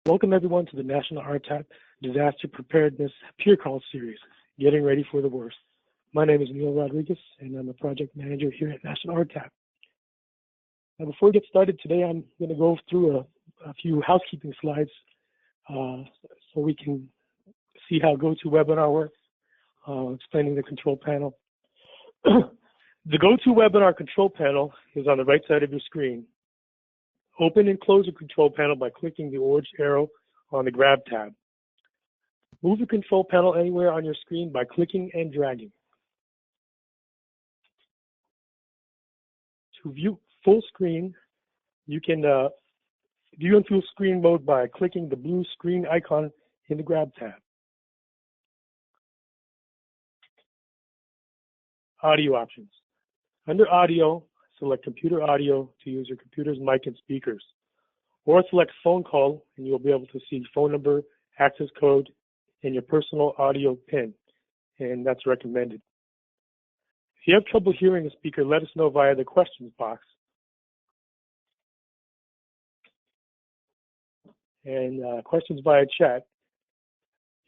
Welcome everyone to the National RTAP Disaster Preparedness Peer Call Series, Getting Ready for the Worst. My name is Neil Rodriguez, and I'm a project manager here at National RTAP. Now, before we get started today, I'm going to go through a few housekeeping slides so we can see how GoToWebinar works, explaining the control panel. The GoToWebinar control panel is on the right side of your screen. Open and close the control panel by clicking the orange arrow on the Grab tab. Move the control panel anywhere on your screen by clicking and dragging. To view full screen, you can view in full screen mode by clicking the blue screen icon in the Grab tab. Audio options. Under audio, select computer audio to use your computer's mic and speakers, or select phone call and you'll be able to see phone number, access code, and your personal audio PIN, and that's recommended. If you have trouble hearing a speaker, let us know via the questions box. And questions via chat.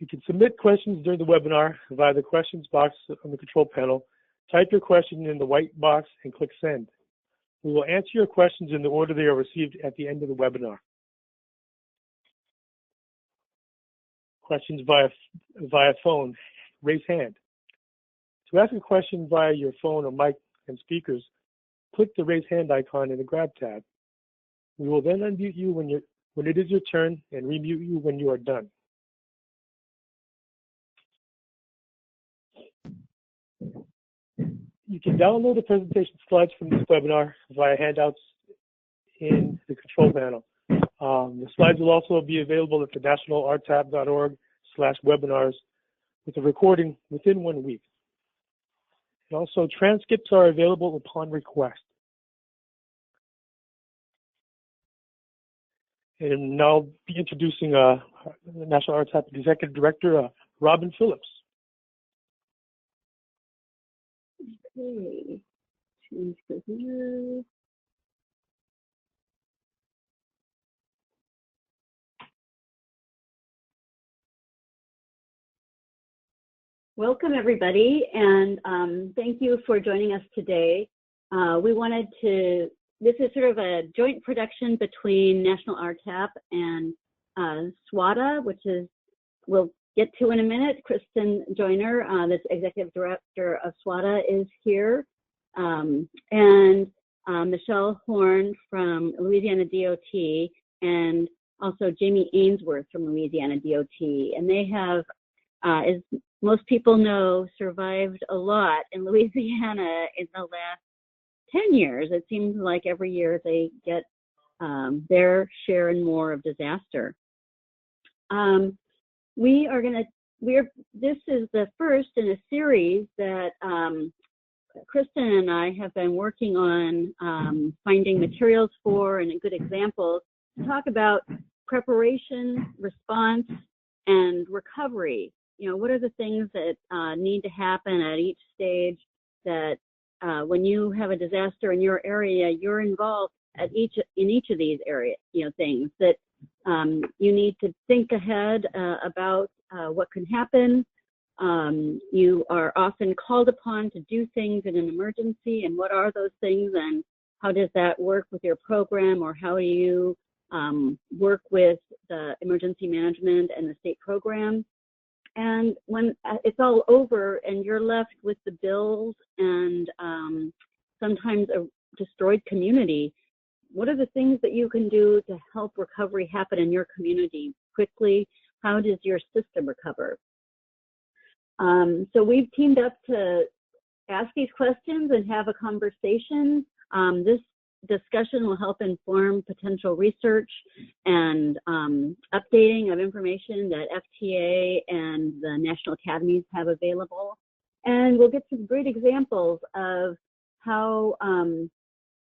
You can submit questions during the webinar via the questions box on the control panel. Type your question in the white box and click send. We will answer your questions in the order they are received at the end of the webinar. Questions via phone, raise hand. To ask a question via your phone or mic and speakers, click the raise hand icon in the Grab tab. We will then unmute you when it is your turn and remute you when you are done. You can download the presentation slides from this webinar via handouts in the control panel. The slides will also be available at the nationalrtap.org/webinars with a recording within 1 week. And also, transcripts are available upon request. And now I'll be introducing National RTAP Executive Director, Robin Phillips. Okay, change the view. Welcome everybody, and thank you for joining us today. This is sort of a joint production between National RTAP and SWTA, which is, we'll get to in a minute. Kristen Joyner, the executive director of SWTA, is here, and Michelle Horne from Louisiana DOT, and also Jamie Ainsworth from Louisiana DOT. And they have, as most people know, survived a lot in Louisiana in the last 10 years. It seems like every year they get their share and more of disaster. This is the first in a series that Kristen and I have been working on finding materials for and good examples to talk about preparation, response, and recovery. You know, what are the things that need to happen at each stage that when you have a disaster in your area, you're involved in each of these things that you need to think ahead about what can happen. You are often called upon to do things in an emergency, and what are those things, and how does that work with your program, or how do you work with the emergency management and the state program? And when it's all over and you're left with the bills and sometimes a destroyed community, what are the things that you can do to help recovery happen in your community quickly? How does your system recover? So we've teamed up to ask these questions and have a conversation. This discussion will help inform potential research and updating of information that FTA and the national academies have available. And we'll get some great examples of how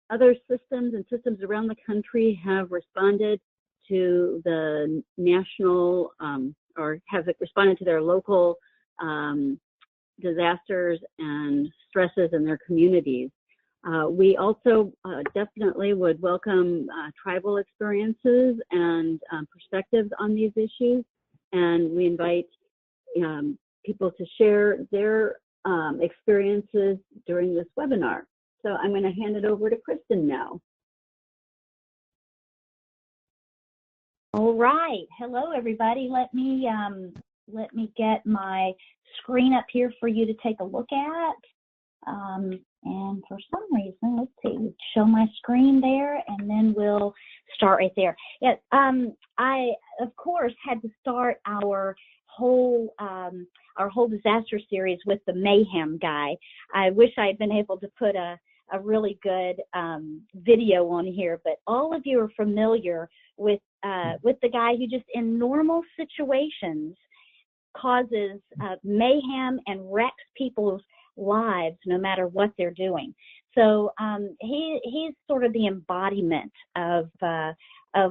other systems and systems around the country have responded to the national or have responded to their local disasters and stresses in their communities. We also definitely would welcome tribal experiences and perspectives on these issues, and we invite people to share their experiences during this webinar. So I'm going to hand it over to Kristen now. All right. Hello, everybody. Let me get my screen up here for you to take a look at. And for some reason, let's see, show my screen there, and then we'll start right there. Yeah, I, of course, had to start our whole disaster series with the mayhem guy. I wish I had been able to put a really good video on here, but all of you are familiar with the guy who just in normal situations causes mayhem and wrecks people's lives no matter what they're doing. So he's sort of the embodiment of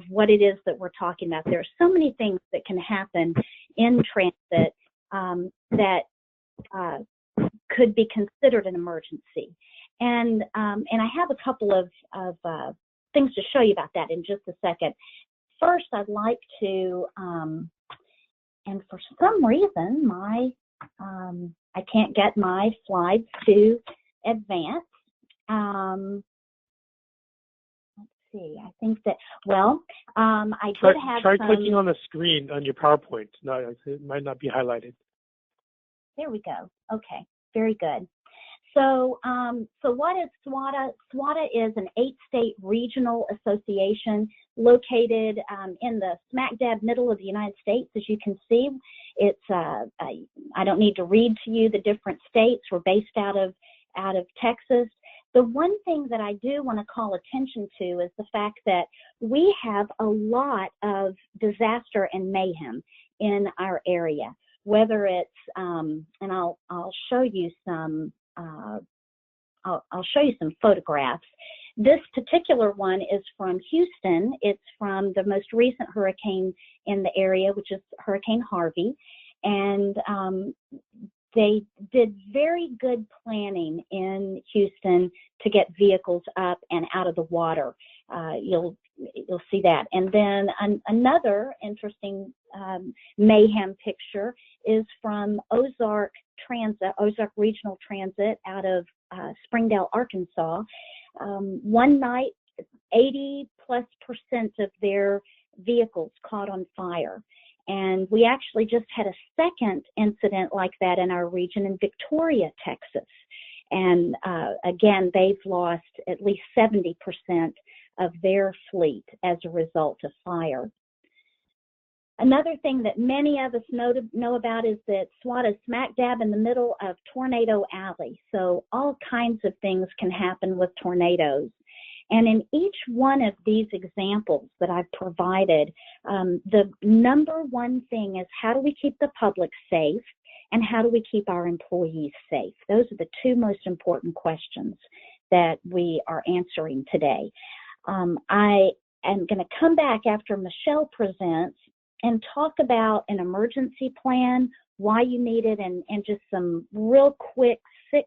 what it is that we're talking about. There are so many things that can happen in transit that could be considered an emergency. And I have a couple of things to show you about that in just a second. First, I'd like to, and for some reason, I can't get my slides to advance. Let's see, I think that, well, I did have Try clicking on the screen on your PowerPoint. No, it might not be highlighted. There we go. Okay, very good. So, so what is SWTA? SWTA is an 8-state regional association located in the smack dab middle of the United States. As you can see, it's I don't need to read to you the different states. We're based out of Texas. The one thing that I do want to call attention to is the fact that we have a lot of disaster and mayhem in our area. Whether it's and I'll show you some. I'll show you some photographs. This particular one is from Houston. It's from the most recent hurricane in the area, which is Hurricane Harvey. And they did very good planning in Houston to get vehicles up and out of the water. You'll see that. And then another interesting mayhem picture is from Ozark Regional Transit out of Springdale, Arkansas. One night, 80+% of their vehicles caught on fire. And we actually just had a second incident like that in our region in Victoria, Texas. And again, they've lost at least 70% of their fleet as a result of fire. Another thing that many of us know about is that SWTA is smack dab in the middle of Tornado Alley. So all kinds of things can happen with tornadoes. And in each one of these examples that I've provided, the number one thing is how do we keep the public safe and how do we keep our employees safe? Those are the two most important questions that we are answering today. I am going to come back after Michelle presents and talk about an emergency plan, why you need it, and just some real quick six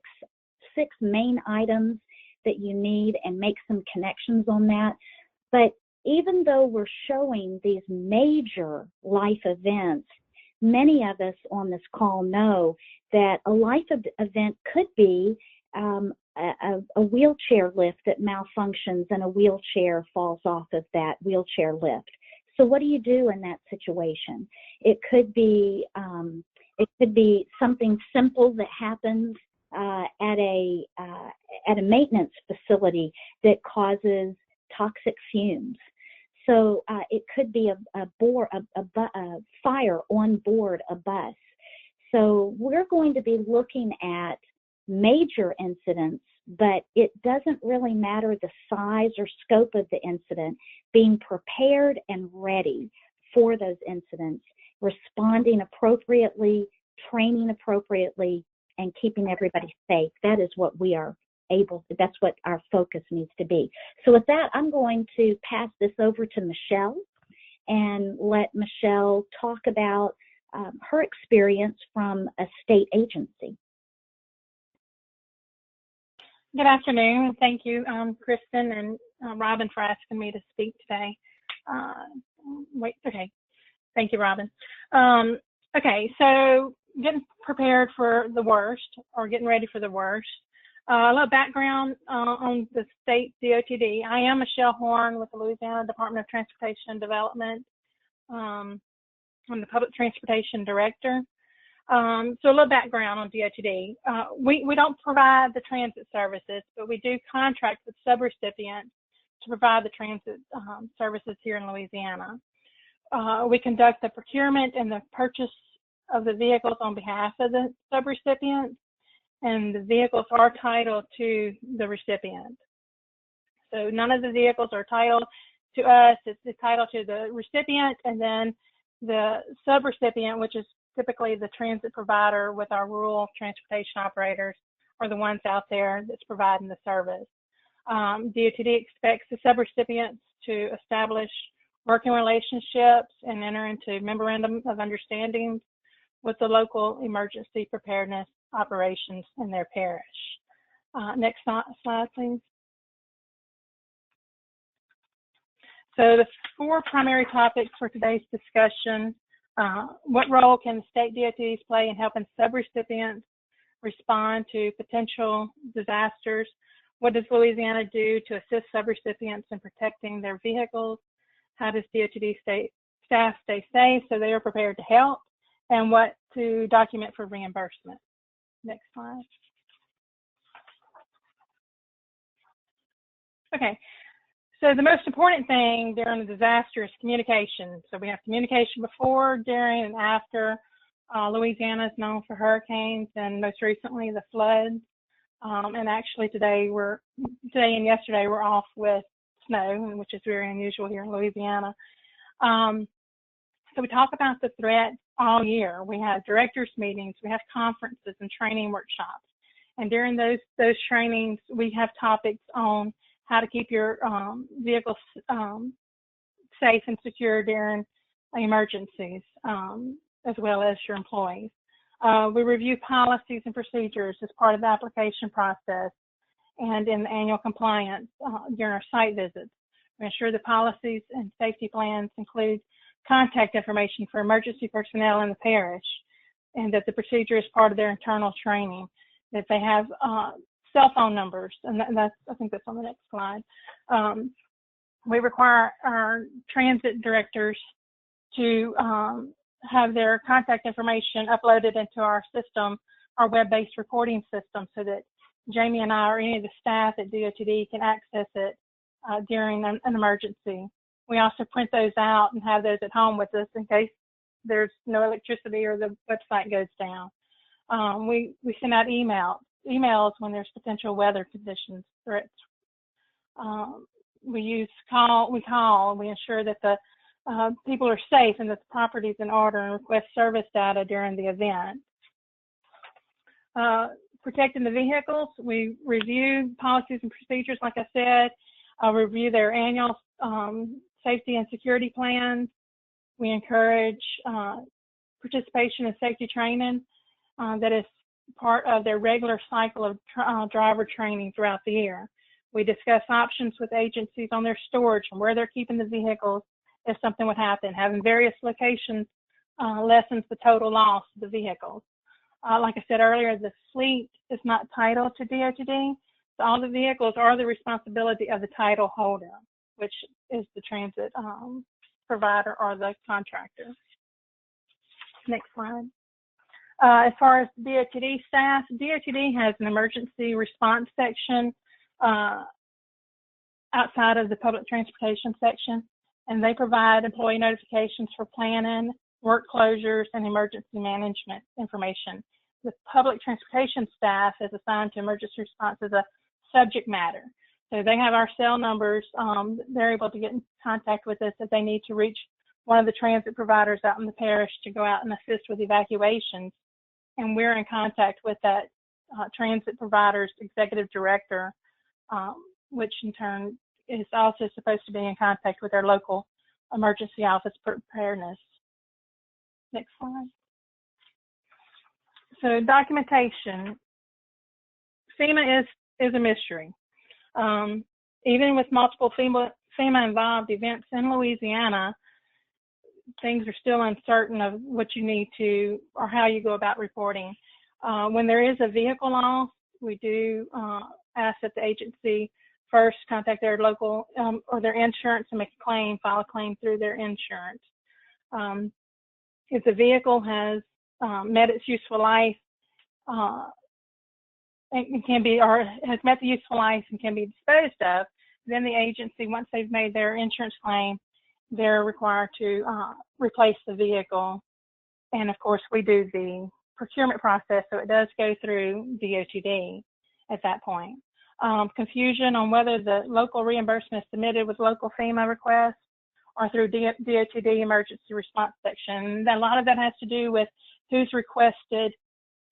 main items that you need and make some connections on that. But even though we're showing these major life events, many of us on this call know that a life event could be a wheelchair lift that malfunctions and a wheelchair falls off of that wheelchair lift. So what do you do in that situation? It could be something simple that happens at a maintenance facility that causes toxic fumes. So it could be a fire on board a bus. So we're going to be looking at major incidents, but it doesn't really matter the size or scope of the incident, being prepared and ready for those incidents, responding appropriately, training appropriately, and keeping everybody safe. That is what we are able to, that's what our focus needs to be. So with that, I'm going to pass this over to Michelle and let Michelle talk about her experience from a state agency. Good afternoon, and thank you, Kristen and Robin, for asking me to speak today. Okay. Thank you, Robin. Okay, so getting prepared for the worst, or getting ready for the worst. A little background on the state DOTD. I am Michelle Horne with the Louisiana Department of Transportation and Development. I'm the Public Transportation Director. So a little background on DOTD. We don't provide the transit services, but we do contract with subrecipients to provide the transit services here in Louisiana. We conduct the procurement and the purchase of the vehicles on behalf of the subrecipients, and the vehicles are titled to the recipient. So none of the vehicles are titled to us. It's titled to the recipient, and then the subrecipient, which is typically the transit provider with our rural transportation operators, are the ones out there that's providing the service. DOTD expects the subrecipients to establish working relationships and enter into memorandum of understanding with the local emergency preparedness operations in their parish. Next slide, please. So the four primary topics for today's discussion: what role can the state DOTs play in helping subrecipients respond to potential disasters? What does Louisiana do to assist subrecipients in protecting their vehicles? How does DOTD staff stay safe so they are prepared to help? And what to document for reimbursement? Next slide. Okay. So the most important thing during a disaster is communication. So we have communication before, during, and after. Louisiana is known for hurricanes and most recently the floods. And actually today and yesterday we're off with snow, which is very unusual here in Louisiana. So we talk about the threat all year. We have directors meetings, we have conferences and training workshops. And during those trainings, we have topics on how to keep your vehicles safe and secure during emergencies, as well as your employees. We review policies and procedures as part of the application process and in the annual compliance during our site visits. We ensure the policies and safety plans include contact information for emergency personnel in the parish, and that the procedure is part of their internal training, that they have cell phone numbers, and I think that's on the next slide. We require our transit directors to have their contact information uploaded into our system, our web-based reporting system, so that Jamie and I or any of the staff at DOTD can access it during an emergency. We also print those out and have those at home with us in case there's no electricity or the website goes down. We send out emails when there's potential weather conditions threats. We call, we ensure that the people are safe and that the property is in order, and request service data during the event. Protecting the vehicles, we review policies and procedures, like I said, review their annual safety and security plans. We encourage participation in safety training that is part of their regular cycle of driver training throughout the year. We discuss options with agencies on their storage and where they're keeping the vehicles if something would happen. Having various locations lessens the total loss of the vehicles. Like I said earlier, the fleet is not titled to DOTD, so all the vehicles are the responsibility of the title holder, which is the transit provider or the contractor. Next slide. As far as DOTD staff, DOTD has an emergency response section outside of the public transportation section, and they provide employee notifications for planning, work closures, and emergency management information. The public transportation staff is assigned to emergency response as a subject matter. So they have our cell numbers. They're able to get in contact with us if they need to reach one of the transit providers out in the parish to go out and assist with evacuations. And we're in contact with that transit provider's executive director, which in turn is also supposed to be in contact with their local emergency office preparedness. Next slide. So documentation. FEMA is is a mystery. Even with multiple FEMA-involved events in Louisiana, things are still uncertain of what you need to, or how you go about reporting. When there is a vehicle loss, we do ask that the agency first contact their local or their insurance and make a claim, file a claim through their insurance. If the vehicle has met its useful life, and can be, or has met the useful life and can be disposed of, then the agency, once they've made their insurance claim, they're required to replace the vehicle. And of course, we do the procurement process, so it does go through DOTD at that point. Confusion on whether the local reimbursement is submitted with local FEMA requests or through DOTD emergency response section. A lot of that has to do with who's requested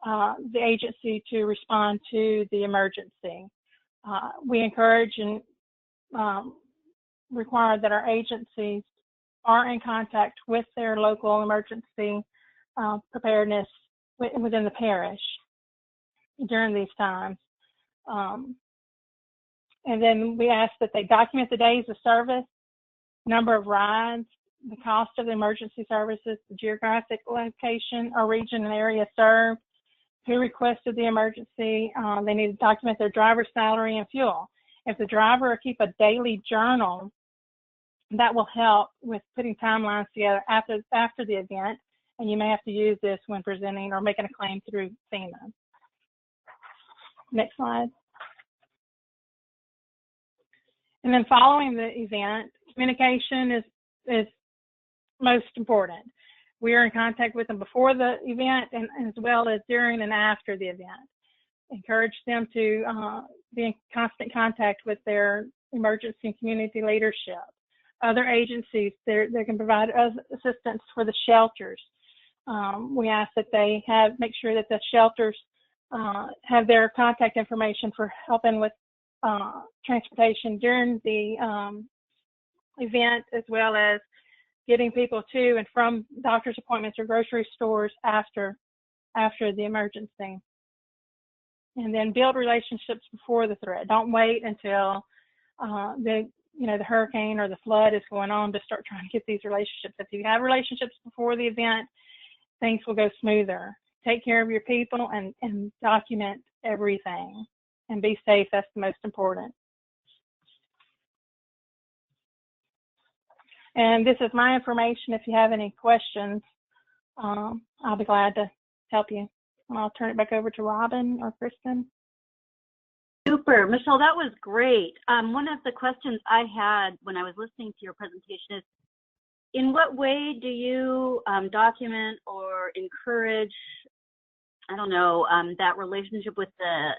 the agency to respond to the emergency. We encourage and require that our agencies are in contact with their local emergency preparedness within the parish during these times. And then we ask that they document the days of service, number of rides, the cost of the emergency services, the geographic location or region and area served, who requested the emergency. They need to document their driver's salary and fuel. If the driver will keep a daily journal, that will help with putting timelines together after the event, and you may have to use this when presenting or making a claim through FEMA. Next slide. And then following the event, communication is most important. We are in contact with them before the event and as well as during and after the event. Encourage them to be in constant contact with their emergency and community leadership. Other agencies, they can provide assistance for the shelters. We ask that they make sure that the shelters have their contact information for helping with transportation during the event, as well as getting people to and from doctor's appointments or grocery stores after the emergency. And then build relationships before the threat. Don't wait until the hurricane or the flood is going on to start trying to get these relationships. If you have relationships before the event, things will go smoother. Take care of your people and document everything and be safe. That's the most important. And this is my information. If you have any questions, I'll be glad to help you. And I'll turn it back over to Robin or Kristen. Super. Michelle, that was great. One of the questions I had when I was listening to your presentation is, in what way do you document or encourage, that relationship with the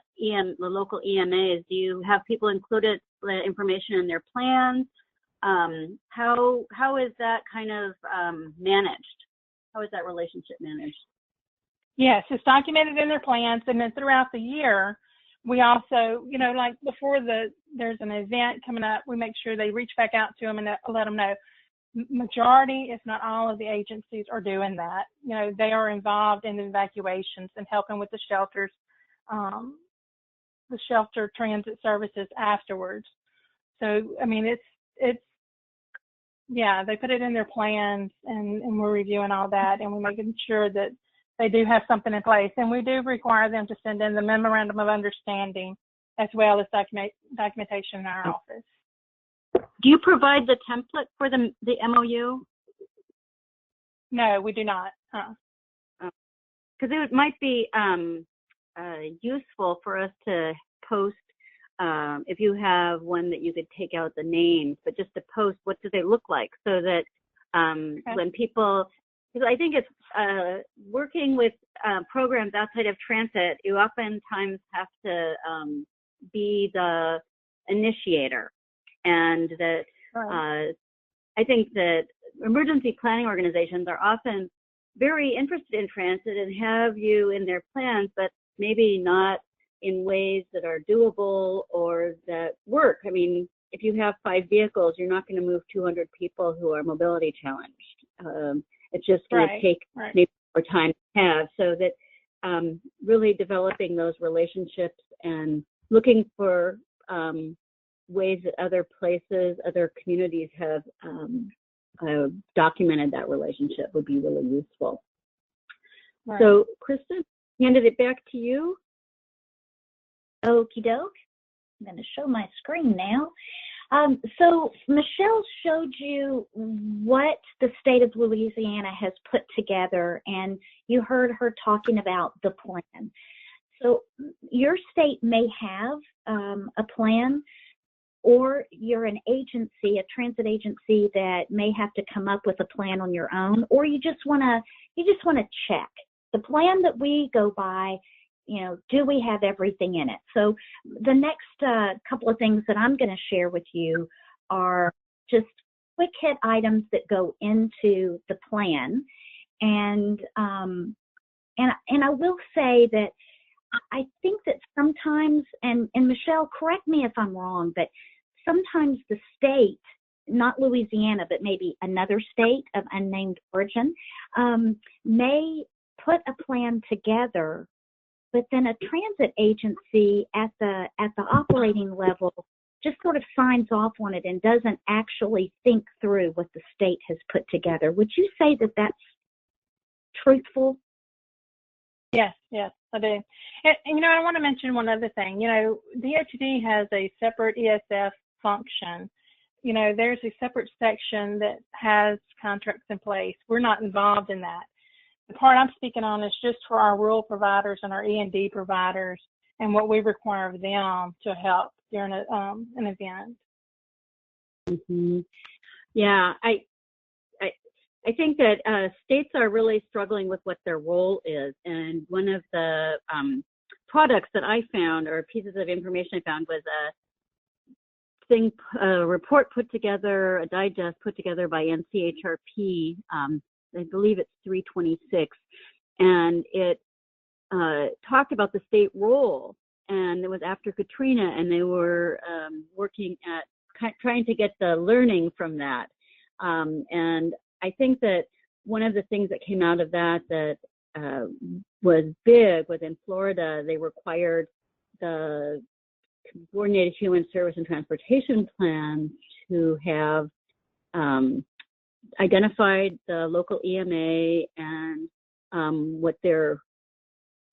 local EMAs? Do you have people included the information in their plans? How is that kind of managed? How is that relationship managed? Yes, it's documented in their plans, and then throughout the year, we also, like before there's an event coming up, we make sure they reach back out to them and let them know. Majority, if not all, of the agencies are doing that. They are involved in the evacuations and helping with the shelters, the shelter transit services afterwards. So, they put it in their plans, and we're reviewing all that, and we're making sure that they do have something in place. And we do require them to send in the memorandum of understanding as well as documentation in our office. Do you provide the template for the MOU? No, we do not. Because it might be useful for us to post, if you have one that you could take out the names, but just to post what do they look like, so that when people, because I think it's working with programs outside of transit, you oftentimes have to be the initiator. And that I think that emergency planning organizations are often very interested in transit and have you in their plans, but maybe not in ways that are doable or that work. If you have 5 vehicles, you're not going to move 200 people who are mobility challenged. It's just going to take maybe more time to have, so that really developing those relationships and looking for ways that other places, other communities have documented that relationship would be really useful. Right. So, Kristen, handed it back to you. Okie doke. I'm going to show my screen now. So Michelle showed you what the state of Louisiana has put together, and you heard her talking about the plan. So your state may have a plan, or you're an agency, a transit agency that may have to come up with a plan on your own, or you just want to check the plan that we go by. You know, do we have everything in it? So the next couple of things that I'm going to share with you are just quick hit items that go into the plan, and I will say that I think that sometimes, and Michelle, correct me if I'm wrong, but sometimes the state, not Louisiana, but maybe another state of unnamed origin, may put a plan together, but then a transit agency at the operating level just sort of signs off on it and doesn't actually think through what the state has put together. Would you say that that's truthful? Yes, I do. And you know, I want to mention one other thing. You know, DOTD has a separate ESF function. You know, there's a separate section that has contracts in place. We're not involved in that. The part I'm speaking on is just for our rural providers and our E&D providers and what we require of them to help during an event. Mm-hmm. Yeah, I think that states are really struggling with what their role is, and one of the products that I found, or pieces of information I found, was a report put together, a digest put together by NCHRP. I believe it's 326, and it talked about the state role, and it was after Katrina, and they were working at trying to get the learning from that, and I think that one of the things that came out of that was big was in Florida. They required the Coordinated Human Service and Transportation Plan to have identified the local EMA and what their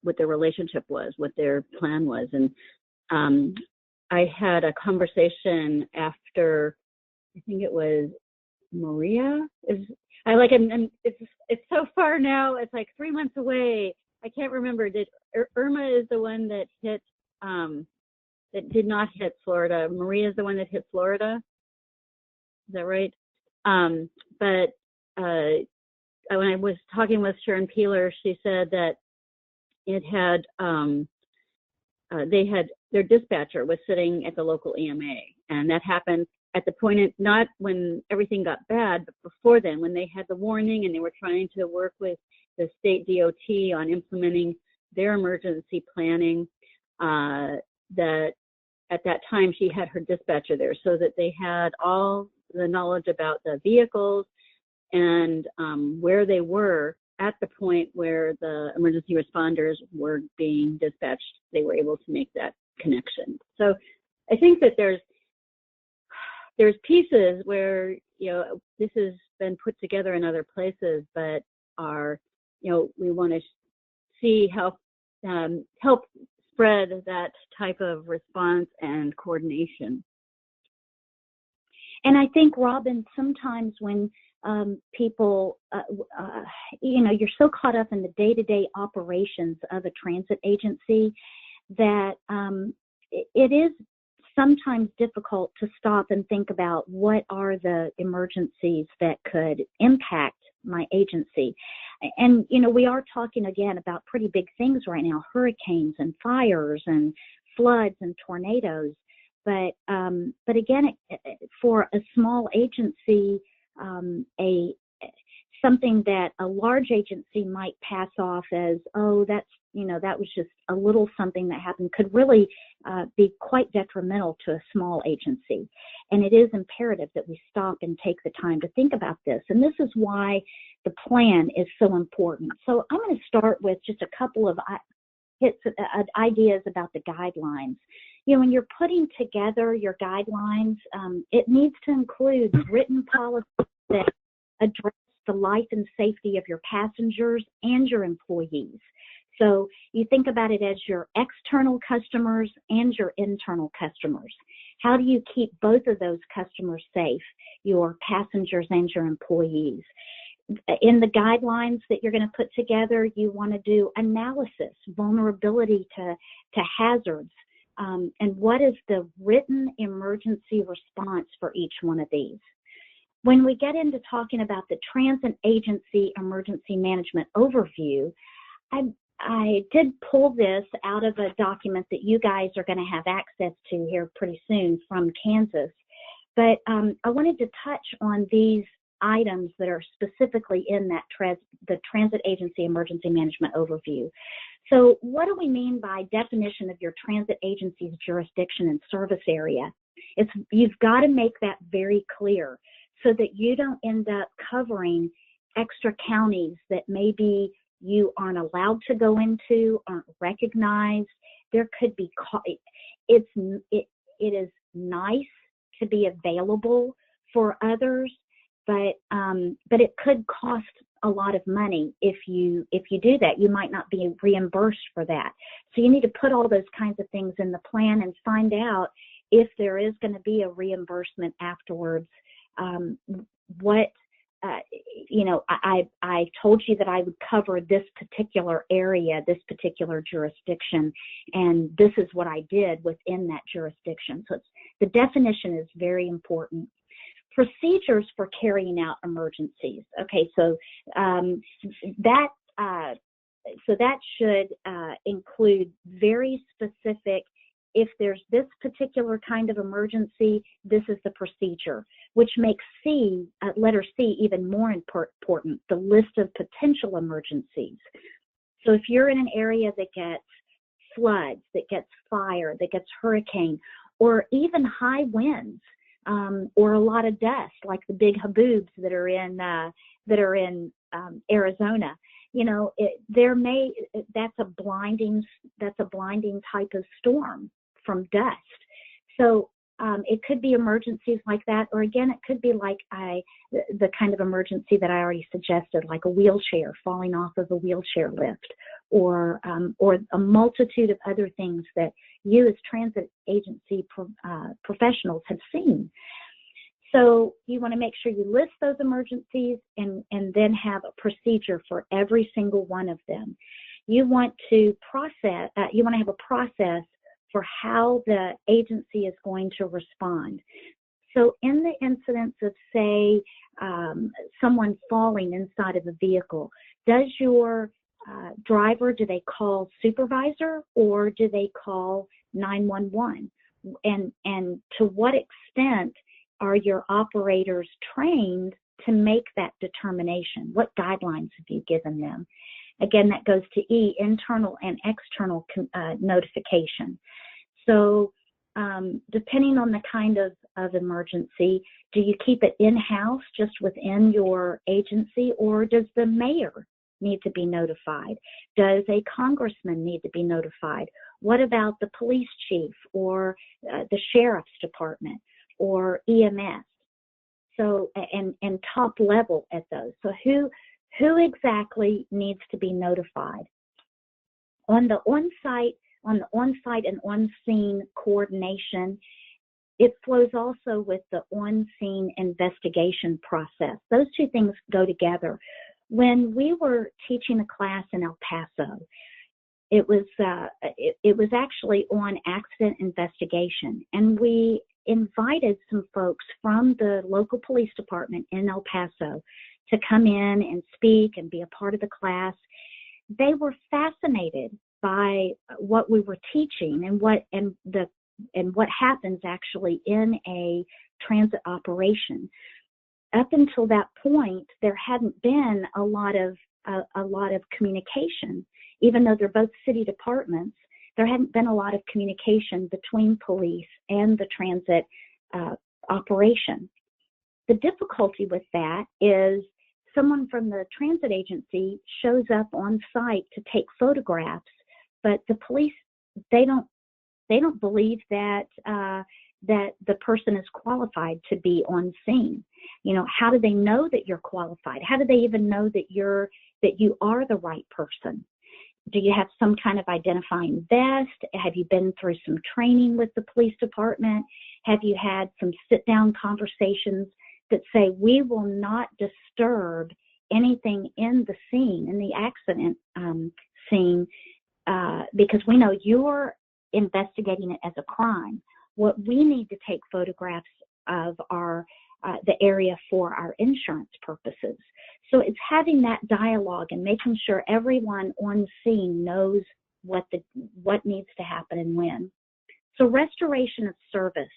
relationship was, what their plan was. And I had a conversation after, I think it was Maria. It's so far now. It's like 3 months away. I can't remember. Did Irma is the one that hit that did not hit Florida. Maria is the one that hit Florida. Is that right? But when I was talking with Sharon Peeler, she said that it had their dispatcher was sitting at the local EMA, and that happened at the point, not when everything got bad, but before then, when they had the warning and they were trying to work with the state DOT on implementing their emergency planning, that at that time she had her dispatcher there so that they had all the knowledge about the vehicles and where they were at the point where the emergency responders were being dispatched. They were able to make that connection. So I think that there's pieces where, you know, this has been put together in other places, but we want to see how help spread that type of response and coordination. And I think, Robin, sometimes when people, you're so caught up in the day-to-day operations of a transit agency that it is sometimes difficult to stop and think about what are the emergencies that could impact my agency. And, you know, we are talking again about pretty big things right now, hurricanes and fires and floods and tornadoes. But again, for a small agency, something that a large agency might pass off as, oh, that was just a little something that happened, could really be quite detrimental to a small agency. And it is imperative that we stop and take the time to think about this. And this is why the plan is so important. So I'm going to start with just a couple of ideas about the guidelines. when you're putting together your guidelines, it needs to include written policies that address the life and safety of your passengers and your employees. So you think about it as your external customers and your internal customers. How do you keep both of those customers safe, your passengers and your employees? In the guidelines that you're going to put together, you want to do analysis, vulnerability to hazards, and what is the written emergency response for each one of these. When we get into talking about the Transit Agency Emergency Management Overview, I did pull this out of a document that you guys are going to have access to here pretty soon from Kansas, but I wanted to touch on these items that are specifically in that the Transit Agency Emergency Management Overview. So what do we mean by definition of your transit agency's jurisdiction and service area? You've got to make that very clear so that you don't end up covering extra counties that maybe you aren't allowed to go into, aren't recognized. There could be, it is nice to be available for others, but it could cost a lot of money if you do that. You might not be reimbursed for that. So you need to put all those kinds of things in the plan and find out if there is going to be a reimbursement afterwards. I told you that I would cover this particular area, this particular jurisdiction, and this is what I did within that jurisdiction. So the definition is very important. Procedures for carrying out emergencies. Okay, so that should include very specific. If there's this particular kind of emergency, this is the procedure, which makes letter C even more important, the list of potential emergencies. So if you're in an area that gets floods, that gets fire, that gets hurricane, or even high winds, or a lot of dust, like the big haboobs that are in Arizona, that's a blinding type of storm from dust. So it could be emergencies like that, or again, it could be like the kind of emergency that I already suggested, like a wheelchair falling off of a wheelchair lift, or a multitude of other things that you as transit agency professionals have seen. So you want to make sure you list those emergencies and then have a procedure for every single one of them. You want to have a process for how the agency is going to respond. So in the incidence of, say, someone falling inside of a vehicle, does your driver, do they call supervisor or do they call 911? And to what extent are your operators trained to make that determination? What guidelines have you given them? Again, that goes to E, internal and external notification. So depending on the kind of emergency, do you keep it in-house just within your agency, or does the mayor need to be notified? Does a congressman need to be notified? What about the police chief or the sheriff's department or EMS? So, and top level at those. So who exactly needs to be notified? On the on-site and on-scene coordination, it flows also with the on-scene investigation process. Those two things go together. When we were teaching a class in El Paso, it was actually on accident investigation, and we invited some folks from the local police department in El Paso to come in and speak and be a part of the class. They were fascinated by what we were teaching and what happens actually in a transit operation. Up until that point, there hadn't been a lot of communication. Even though they're both city departments, there hadn't been a lot of communication between police and the transit operation. The difficulty with that is someone from the transit agency shows up on site to take photographs, but the police, they don't They don't believe that that the person is qualified to be on scene. How do they know that you're qualified? How do they even know that you are the right person? Do you have some kind of identifying vest? Have you been through some training with the police department? Have you had some sit-down conversations that say, we will not disturb anything in the scene, in the accident scene, because we know you're investigating it as a crime. What we need to take photographs of are the area for our insurance purposes. So it's having that dialogue and making sure everyone on scene knows what needs to happen and when. So restoration of service.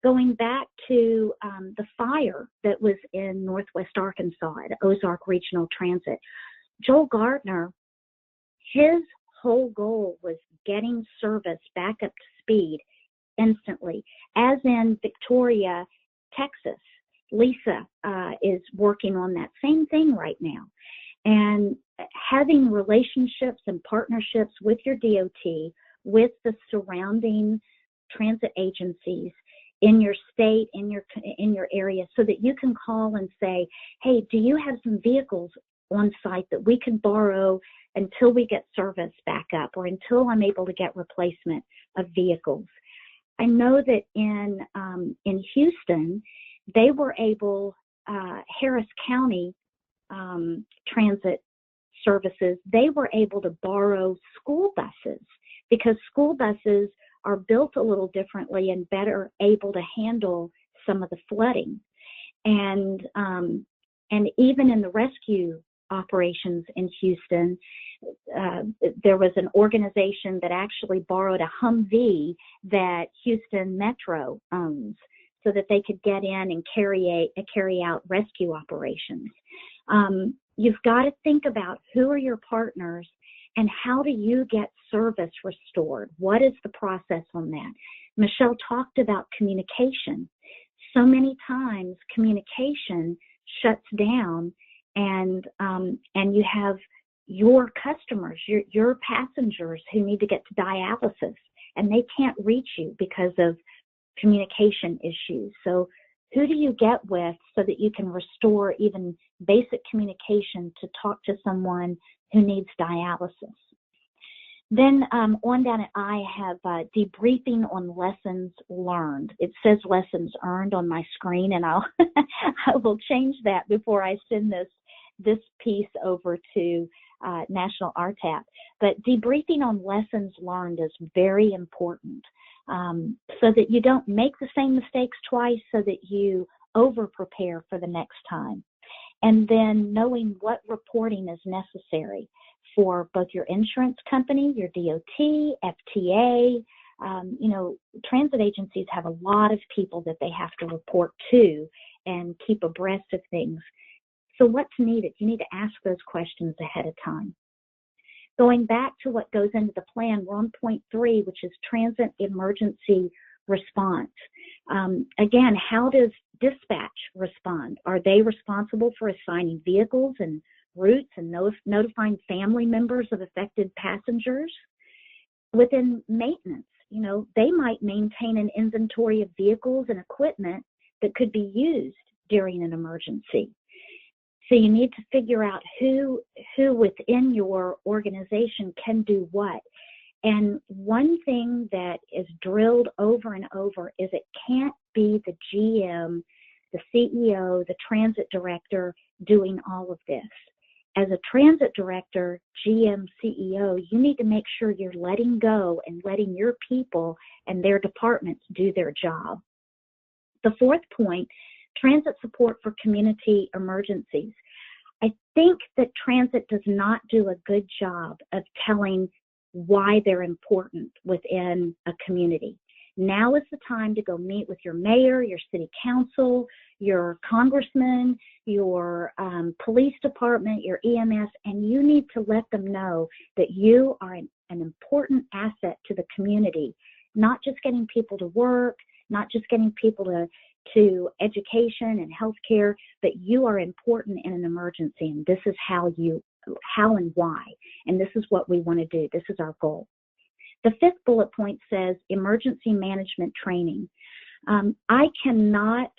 Going back to the fire that was in Northwest Arkansas at Ozark Regional Transit, Joel Gardner, his whole goal was getting service back up to speed instantly. As in Victoria, Texas, Lisa is working on that same thing right now. And having relationships and partnerships with your DOT, with the surrounding transit agencies in your state, in your area, so that you can call and say, hey, do you have some vehicles on site that we can borrow until we get service back up, or until I'm able to get replacement of vehicles? I know that in Houston, they were able, Harris County Transit Services, they were able to borrow school buses, because school buses are built a little differently and better able to handle some of the flooding. And even in the rescue operations in Houston, there was an organization that actually borrowed a Humvee that Houston Metro owns, so that they could get in and carry out rescue operations. You've got to think about who are your partners and how do you get service restored? What is the process on that? Michelle talked about communication. So many times communication shuts down, and you have your customers, your passengers who need to get to dialysis, and they can't reach you because of communication issues. So who do you get with so that you can restore even basic communication to talk to someone who needs dialysis? Then on down at I have debriefing on lessons learned. It says lessons earned on my screen, and I will change that before I send this piece over to National RTAP. But debriefing on lessons learned is very important, so that you don't make the same mistakes twice, so that you over-prepare for the next time. And then knowing what reporting is necessary for both your insurance company, your DOT, FTA. Transit agencies have a lot of people that they have to report to and keep abreast of things. So what's needed? You need to ask those questions ahead of time. Going back to what goes into the plan, we're on point 3, which is transit emergency response. Again, how does dispatch respond? Are they responsible for assigning vehicles and routes and notifying family members of affected passengers? Within maintenance, they might maintain an inventory of vehicles and equipment that could be used during an emergency. So you need to figure out who within your organization can do what. And one thing that is drilled over and over is it can't be the GM, the CEO, the transit director doing all of this. As a transit director, GM, CEO, you need to make sure you're letting go and letting your people and their departments do their job. The fourth point, transit support for community emergencies. I think that transit does not do a good job of telling why they're important within a community. Now is the time to go meet with your mayor, your city council, your congressman, your police department, your EMS, and you need to let them know that you are an important asset to the community, not just getting people to work, not just getting people to education and healthcare, but you are important in an emergency, and this is how and why, and this is what we want to do. This is our goal. The fifth bullet point says emergency management training. I cannot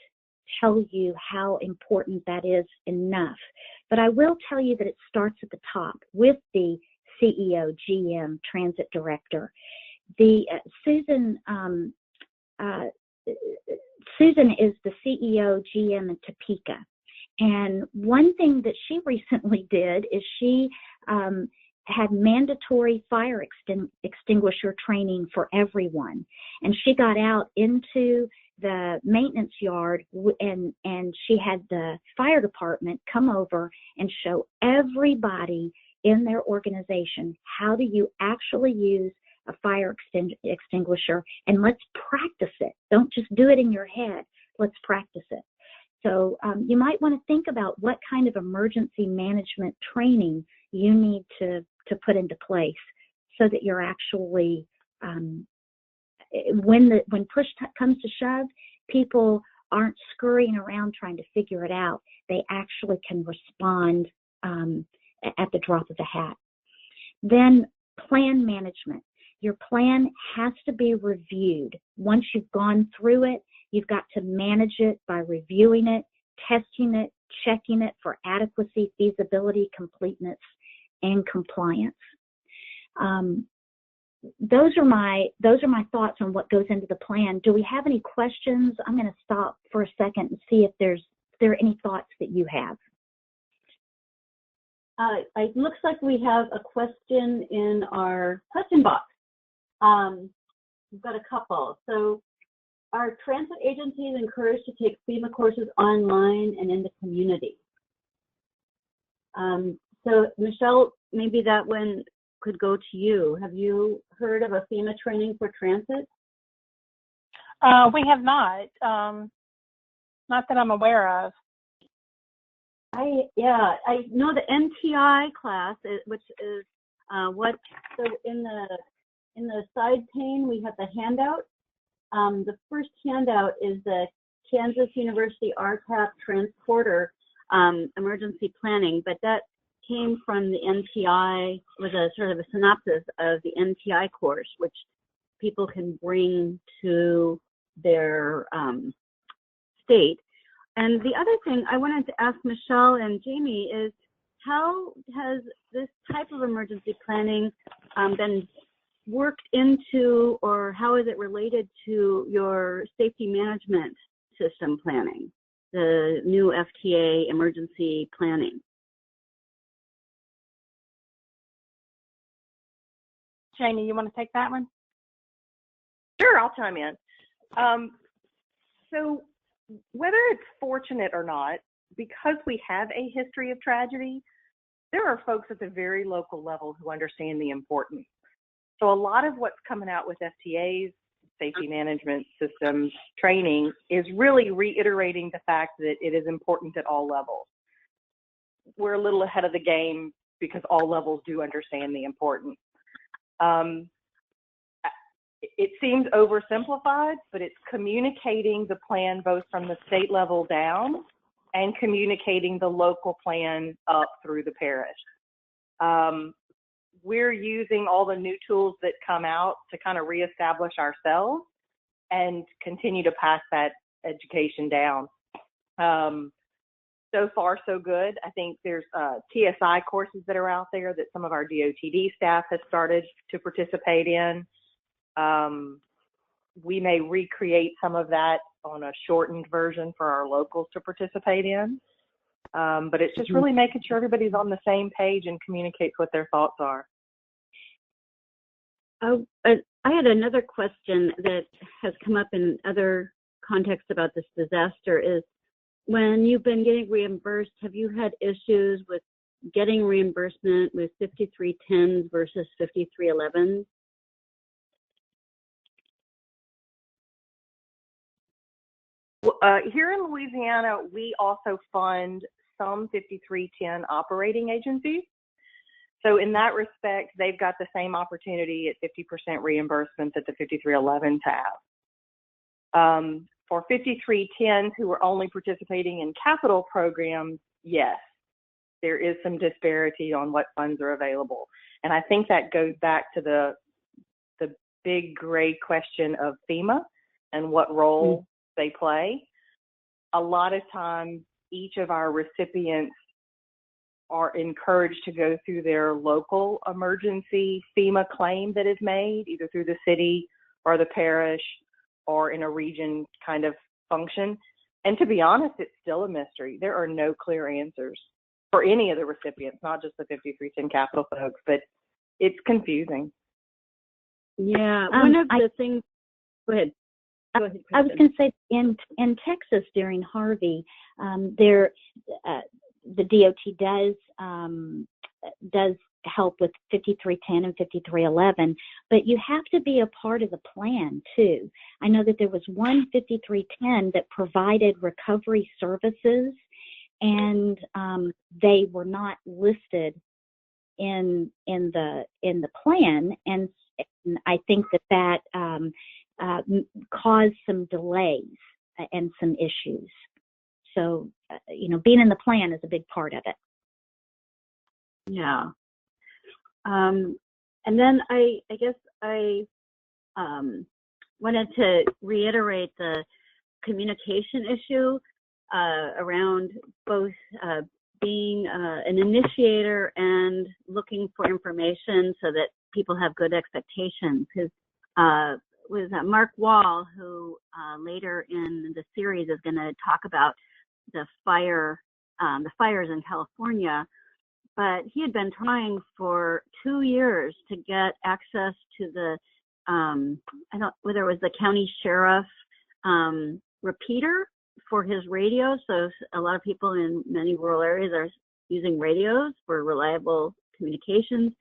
tell you how important that is enough, but I will tell you that it starts at the top with the CEO, GM, transit director. Susan is the CEO, GM in Topeka. And one thing that she recently did is she had mandatory fire extinguisher training for everyone. And she got out into the maintenance yard and she had the fire department come over and show everybody in their organization how do you actually use a fire extinguisher, and let's practice it. Don't just do it in your head. Let's practice it. So you might want to think about what kind of emergency management training you need to put into place so that you're actually, when push comes to shove, people aren't scurrying around trying to figure it out. They actually can respond at the drop of a hat. Then plan management. Your plan has to be reviewed. Once you've gone through it, you've got to manage it by reviewing it, testing it, checking it for adequacy, feasibility, completeness, and compliance. Those are my thoughts on what goes into the plan. Do we have any questions? I'm going to stop for a second and see if there are any thoughts that you have. It looks like we have a question in our question box. We've got a couple. So, are transit agencies encouraged to take FEMA courses online and in the community? So, Michelle, maybe that one could go to you. Have you heard of a FEMA training for transit? We have not. Not that I'm aware of. I know the NTI class, which is so in the side pane, we have the handout. The first handout is the Kansas University RTAP Transporter Emergency Planning, but that came from the NTI, was a sort of a synopsis of the NTI course, which people can bring to their state. And the other thing I wanted to ask Michelle and Jamie is, how has this type of emergency planning been worked into, or how is it related to your safety management system planning, the new FTA emergency planning? Jamie, you want to take that one? Sure, I'll chime in. So whether it's fortunate or not, because we have a history of tragedy, there are folks at the very local level who understand the importance. So a lot of what's coming out with FTA's safety management systems training is really reiterating the fact that it is important at all levels. We're a little ahead of the game because all levels do understand the importance. It seems oversimplified, but it's communicating the plan both from the state level down and communicating the local plan up through the parish. We're using all the new tools that come out to kind of reestablish ourselves and continue to pass that education down. So far, so good. I think there's TSI courses that are out there that some of our DOTD staff has started to participate in. We may recreate some of that on a shortened version for our locals to participate in. But it's just really making sure everybody's on the same page and communicates what their thoughts are. I had another question that has come up in other contexts about this disaster is, when you've been getting reimbursed, have you had issues with getting reimbursement with 5310s versus 5311s? Here in Louisiana, we also fund some 5310 operating agencies. So in that respect, they've got the same opportunity at 50% reimbursement that the 5311s have. For 5310s who are only participating in capital programs, yes, there is some disparity on what funds are available. And I think that goes back to the big gray question of FEMA and what role they play. A lot of times, each of our recipients are encouraged to go through their local emergency FEMA claim that is made, either through the city or the parish or in a region kind of function. And to be honest, it's still a mystery. There are no clear answers for any of the recipients, not just the 5310 Capital folks, but it's confusing. Yeah, one of the things, go ahead. Go ahead, I was going to say in Texas during Harvey, the DOT does help with 5310 and 5311, but you have to be a part of the plan too. I know that there was one 5310 that provided recovery services, and they were not listed in the plan, and I think that caused some delays and some issues. So, being in the plan is a big part of it. Yeah. And then I guess I wanted to reiterate the communication issue around both being an initiator and looking for information so that people have good expectations. Because was Mark Wall, who later in the series is going to talk about the fires in California, but he had been trying for 2 years to get access to the whether it was the county sheriff repeater for his radio. So a lot of people in many rural areas are using radios for reliable communications,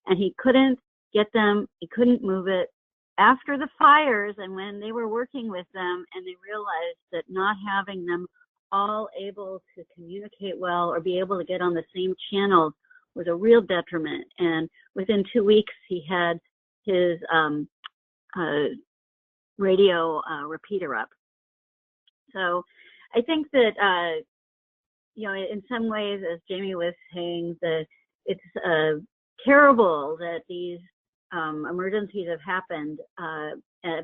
and he couldn't get them. He couldn't move it after the fires, and when they were working with them, and they realized that not having them all able to communicate well or be able to get on the same channels was a real detriment. And within 2 weeks, he had his radio repeater up. So I think that, in some ways, as Jamie was saying, that it's terrible that these emergencies have happened,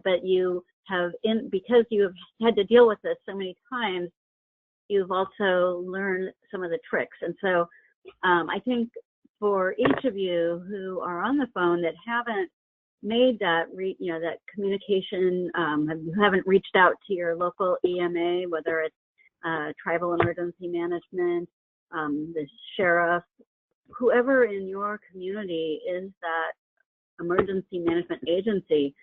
but you have, because you have had to deal with this so many times, you've also learned some of the tricks. And so I think for each of you who are on the phone that haven't made that, that communication, you haven't reached out to your local EMA, whether it's tribal emergency management, the sheriff, whoever in your community is that emergency management agency,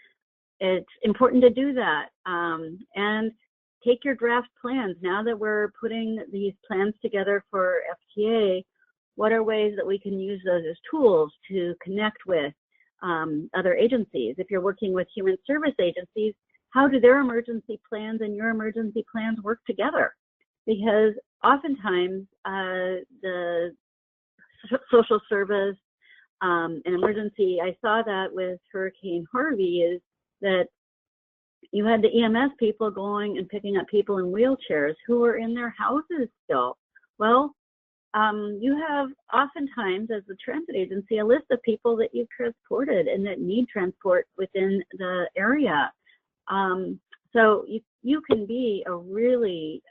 it's important to do that. And take your draft plans. Now that we're putting these plans together for FTA, what are ways that we can use those as tools to connect with other agencies? If you're working with human service agencies, how do their emergency plans and your emergency plans work together? Because oftentimes the social service and emergency, I saw that with Hurricane Harvey, is that you had the EMS people going and picking up people in wheelchairs who were in their houses still. Well, you have oftentimes, as the transit agency, a list of people that you've transported and that need transport within the area. So you can be a really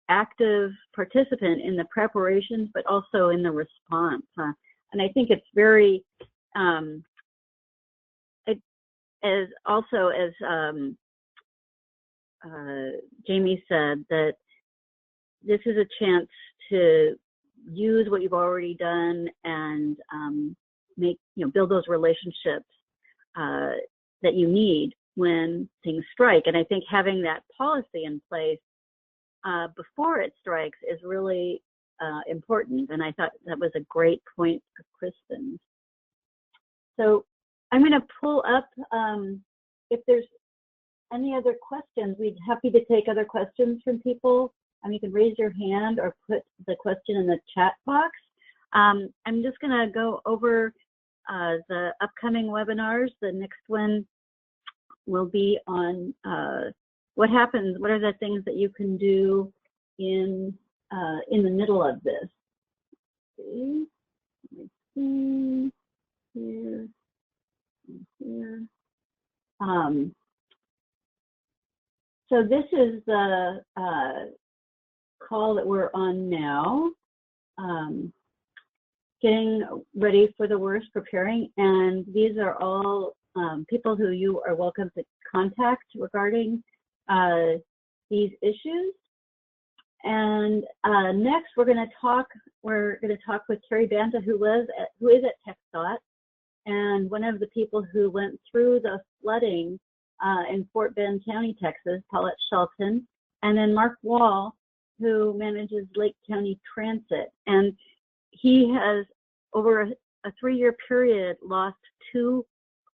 active participant in the preparations, but also in the response. And I think it's very, as Jamie said, that this is a chance to use what you've already done and build those relationships that you need when things strike. And I think having that policy in place before it strikes is really important. And I thought that was a great point of Kristen's. So I'm going to pull up, if there's any other questions, we'd be happy to take other questions from people. You can raise your hand or put the question in the chat box. I'm just going to go over the upcoming webinars. The next one will be on what happens, what are the things that you can do in the middle of this. Let's see, here, here. So this is the call that we're on now. Getting ready for the worst, preparing, and these are all people who you are welcome to contact regarding these issues. And next, we're going to talk with Terry Banta, who is at TxDOT, and one of the people who went through the flooding in Fort Bend County, Texas, Paulette Shelton, and then Mark Wall, who manages Lake County Transit. And he has, over a 3-year period, lost 2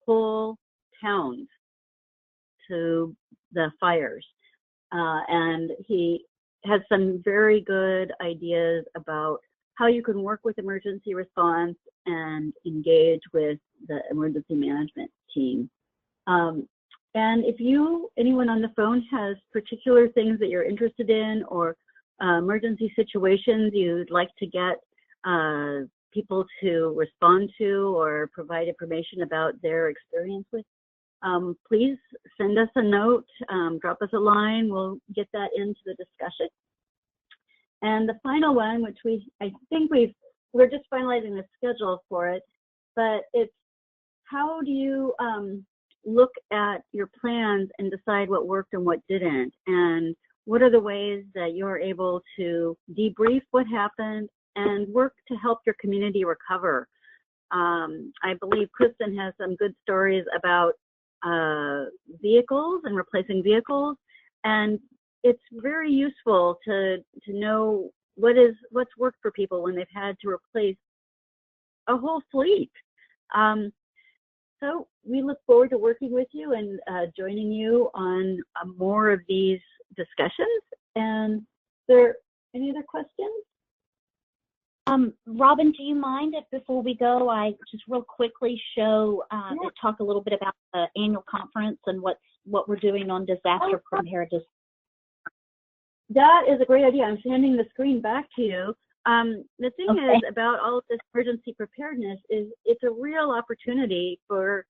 whole towns to the fires. And he has some very good ideas about how you can work with emergency response and engage with the emergency management team. And if anyone on the phone has particular things that you're interested in, or emergency situations you'd like to get people to respond to or provide information about their experience with, please send us a note, drop us a line, we'll get that into the discussion. And the final one, which I think we're just finalizing the schedule for it, but it's how do you look at your plans and decide what worked and what didn't, and what are the ways that you're able to debrief what happened and work to help your community recover. I believe Kristen has some good stories about vehicles and replacing vehicles, and it's very useful to know what's worked for people when they've had to replace a whole fleet. So we look forward to working with you and joining you on more of these discussions. And is there any other questions? Robin, do you mind if before we go, I just real quickly talk a little bit about the annual conference and what we're doing on disaster preparedness? That is a great idea. I'm handing the screen back to you. The thing is about all of this emergency preparedness is it's a real opportunity for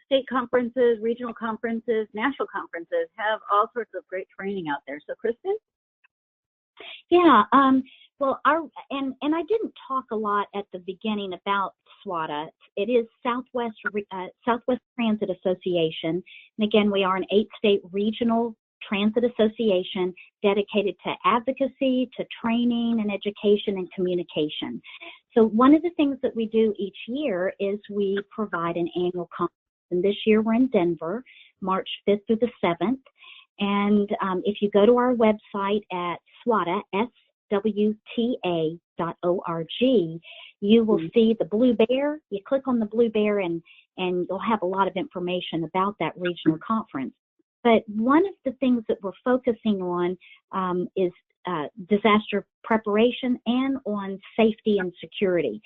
state conferences, regional conferences, national conferences have all sorts of great training out there. So Kristen? Yeah, well, and I didn't talk a lot at the beginning about SWTA. It is Southwest Transit Association. And again, we are an 8-state regional transit association dedicated to advocacy, to training and education and communication. So one of the things that we do each year is we provide an annual conference. And this year we're in Denver, March 5th through the 7th. And if you go to our website at SWTA, SWTA.org, you will see the blue bear. You click on the blue bear and you'll have a lot of information about that regional conference. But one of the things that we're focusing on is disaster preparation and on safety and security.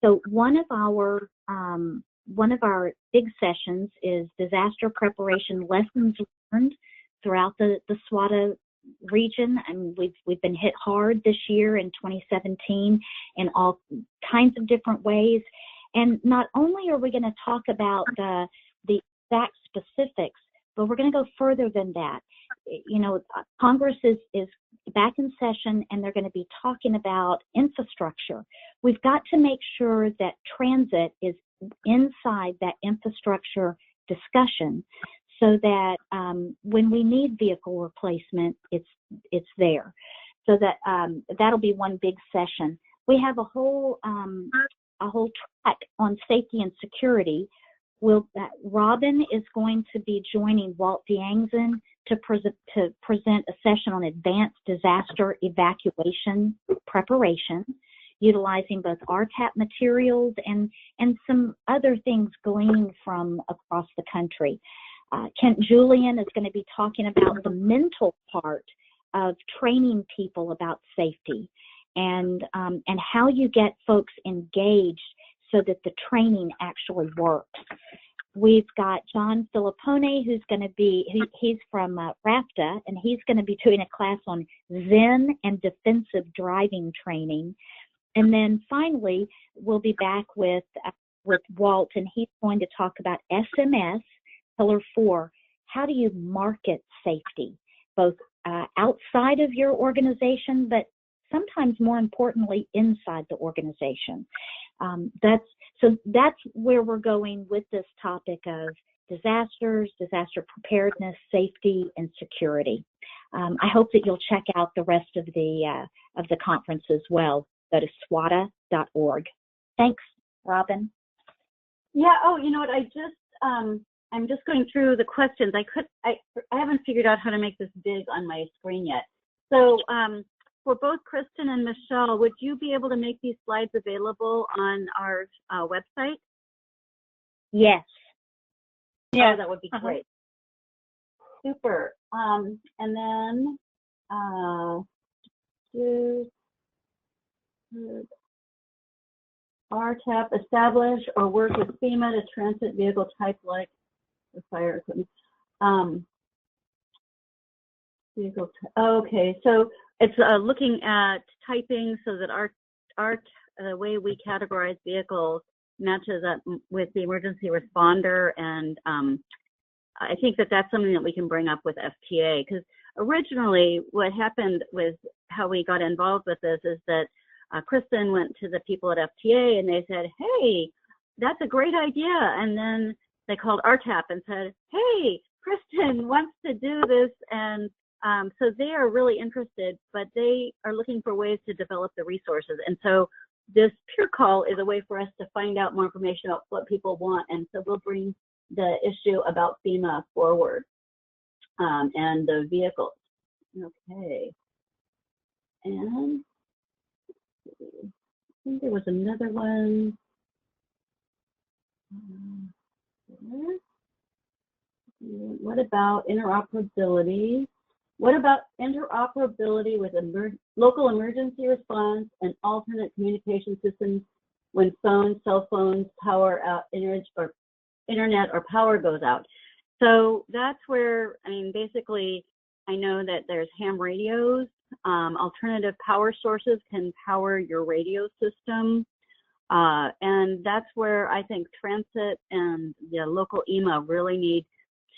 So one of our big sessions is disaster preparation lessons learned throughout the SWTA region, and we've been hit hard this year in 2017 in all kinds of different ways. And not only are we going to talk about the exact specifics, but we're going to go further than that. You know, Congress is back in session, and they're going to be talking about infrastructure. We've got to make sure that transit is inside that infrastructure discussion, so that when we need vehicle replacement, it's there. So that that'll be one big session. We have a whole track on safety and security. Robin is going to be joining Walt D'Angzen to present a session on advanced disaster evacuation preparation, utilizing both RTAP materials and some other things gleaned from across the country. Kent Julian is going to be talking about the mental part of training people about safety and how you get folks engaged so that the training actually works. We've got John Filippone, who's going to be, he's from RAFTA, and he's going to be doing a class on Zen and defensive driving training. And then finally, we'll be back with Walt, and he's going to talk about SMS, Pillar 4, how do you market safety, both outside of your organization, but sometimes more importantly, inside the organization? That's where we're going with this topic of disasters, disaster preparedness, safety, and security. I hope that you'll check out the rest of the conference as well. Go to SWTA.org. Thanks, Robin. Yeah. Oh, you know what? I'm just going through the questions. I haven't figured out how to make this big on my screen yet. So for both Kristen and Michelle, would you be able to make these slides available on our website? Yes. Yeah, that would be great. Super. And then RTAP, establish or work with FEMA to transit vehicle type like the fire equipment. Okay, so it's looking at typing so that the way we categorize vehicles matches up with the emergency responder, and I think that that's something that we can bring up with SWTA, because originally what happened with how we got involved with this is that Kristen went to the people at SWTA and they said, hey, that's a great idea. And then they called RTAP and said, hey, Kristen wants to do this. And so they are really interested, but they are looking for ways to develop the resources. And so this peer call is a way for us to find out more information about what people want. And so we'll bring the issue about FEMA forward and the vehicles. Okay. And I think there was another one. What about interoperability? What about interoperability with local emergency response and alternate communication systems when phones, cell phones, power out, internet or power goes out? So that's where, I mean, basically, I know that there's ham radios. Alternative power sources can power your radio system. And that's where I think transit and the local EMA really need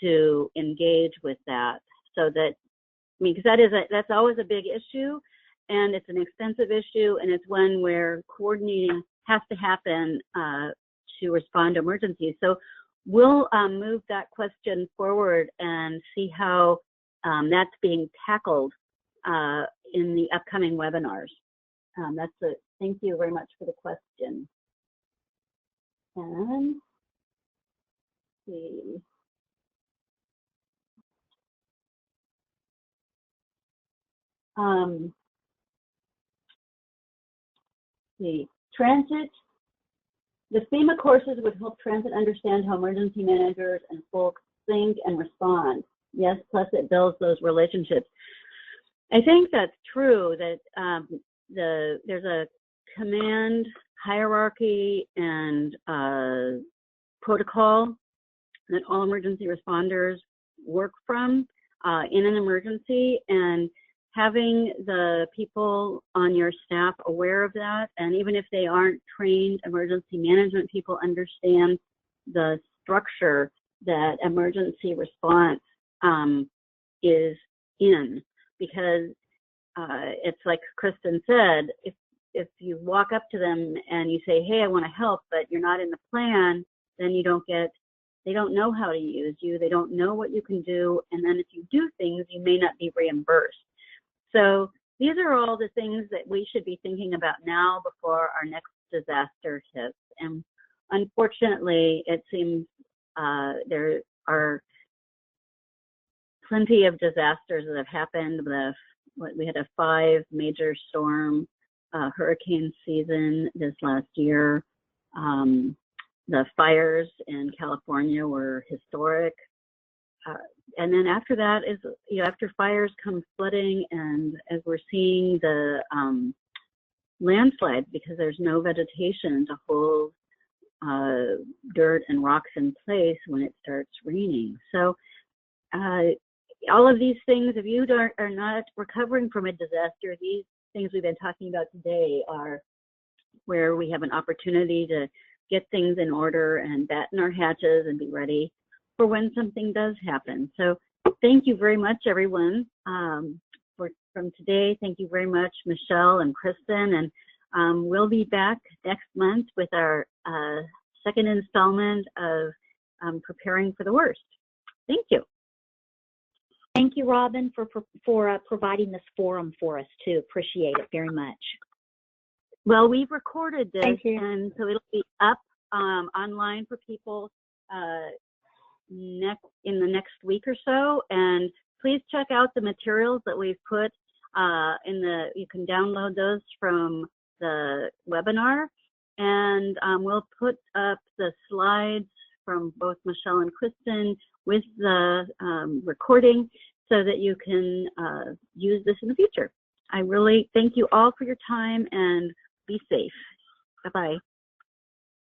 to engage with that, so that, I mean, because that's always a big issue, and it's an expensive issue, and it's one where coordinating has to happen to respond to emergencies. So we'll move that question forward and see how that's being tackled in the upcoming webinars. Thank you very much for the question. And let's see. Transit, the FEMA courses would help transit understand how emergency managers and folks think and respond. Yes, plus it builds those relationships. I think that's true, that there's a command hierarchy and protocol that all emergency responders work from in an emergency, and having the people on your staff aware of that, and even if they aren't trained emergency management people, understand the structure that emergency response is in, because it's like Kristen said, if you walk up to them and you say, hey, I want to help, but you're not in the plan, then they don't know how to use you, they don't know what you can do, and then if you do things, you may not be reimbursed. So these are all the things that we should be thinking about now before our next disaster hits. And unfortunately, it seems there are plenty of disasters that have happened. We had a 5 major storm hurricane season this last year. The fires in California were historic. And then after that is, after fires come flooding, and as we're seeing the landslides, because there's no vegetation to hold dirt and rocks in place when it starts raining. So all of these things, if you are not recovering from a disaster, these things we've been talking about today are where we have an opportunity to get things in order and batten our hatches and be ready for when something does happen. So thank you very much, everyone, from today. Thank you very much, Michelle and Kristen, and we'll be back next month with our second installment of Preparing for the Worst. Thank you. Thank you, Robin, for providing this forum for us too. Appreciate it very much. Well, we've recorded this, and so it'll be up online for people in the next week or so. And please check out the materials that we've put you can download those from the webinar, and we'll put up the slides from both Michelle and Kristen with the recording so that you can use this in the future. I really thank you all for your time, and be safe. Bye-bye.